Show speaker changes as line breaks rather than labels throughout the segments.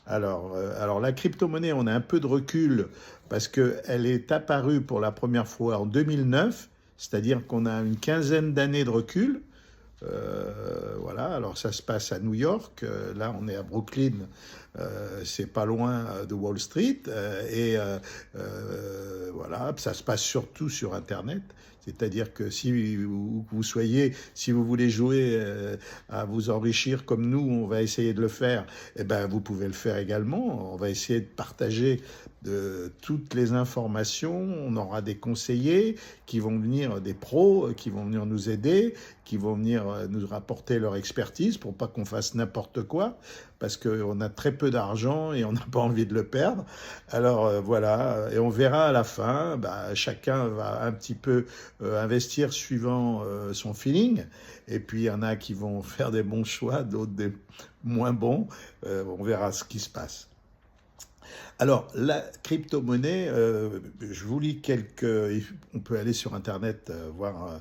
Alors la crypto-monnaie, on a un peu de recul parce qu'elle est apparue pour la première fois en 2009, c'est-à-dire qu'on a une quinzaine d'années de recul. Voilà, alors ça se passe à New York, là on est à Brooklyn, c'est pas loin de Wall Street, voilà, ça se passe surtout sur Internet. C'est-à-dire que si si vous voulez jouer à vous enrichir comme nous, on va essayer de le faire, eh ben, vous pouvez le faire également. On va essayer de partager toutes les informations. On aura des conseillers qui vont venir, des pros qui vont venir nous aider, qui vont venir nous rapporter leur expertise pour pas qu'on fasse n'importe quoi, parce qu'on a très peu d'argent et on n'a pas envie de le perdre. Alors voilà, et on verra à la fin, bah, chacun va un petit peu investir suivant son feeling, et puis il y en a qui vont faire des bons choix, d'autres des moins bons. On verra ce qui se passe. Alors, la crypto-monnaie, je vous lis quelques. On peut aller sur Internet voir.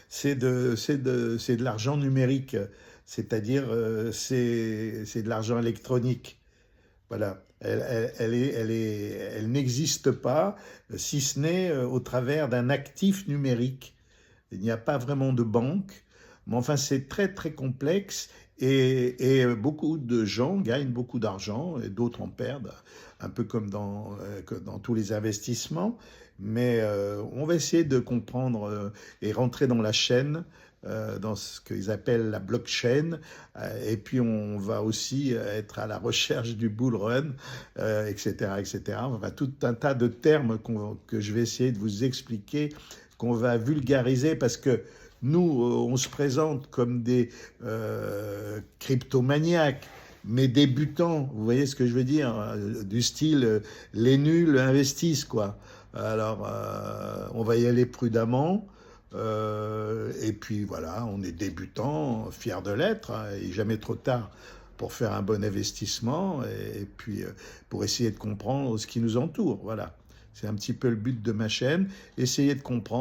C'est de l'argent numérique, c'est-à-dire c'est de l'argent électronique. Voilà. Elle n'existe pas si ce n'est au travers d'un actif numérique. Il n'y a pas vraiment de banque, mais enfin c'est très très complexe et beaucoup de gens gagnent beaucoup d'argent et d'autres en perdent, un peu que dans tous les investissements. Mais on va essayer de comprendre et rentrer dans la chaîne, dans ce qu'ils appellent la blockchain, et puis on va aussi être à la recherche du bull run, etc., etc. Enfin, tout un tas de termes que je vais essayer de vous expliquer, qu'on va vulgariser parce que nous, on se présente comme des cryptomaniaques, mais débutants, vous voyez ce que je veux dire, du style les nuls investissent, quoi. Alors, on va y aller prudemment. Et puis voilà, on est débutant, fier de l'être, hein, et jamais trop tard pour faire un bon investissement et puis pour essayer de comprendre ce qui nous entoure. Voilà, c'est un petit peu le but de ma chaîne, essayer de comprendre.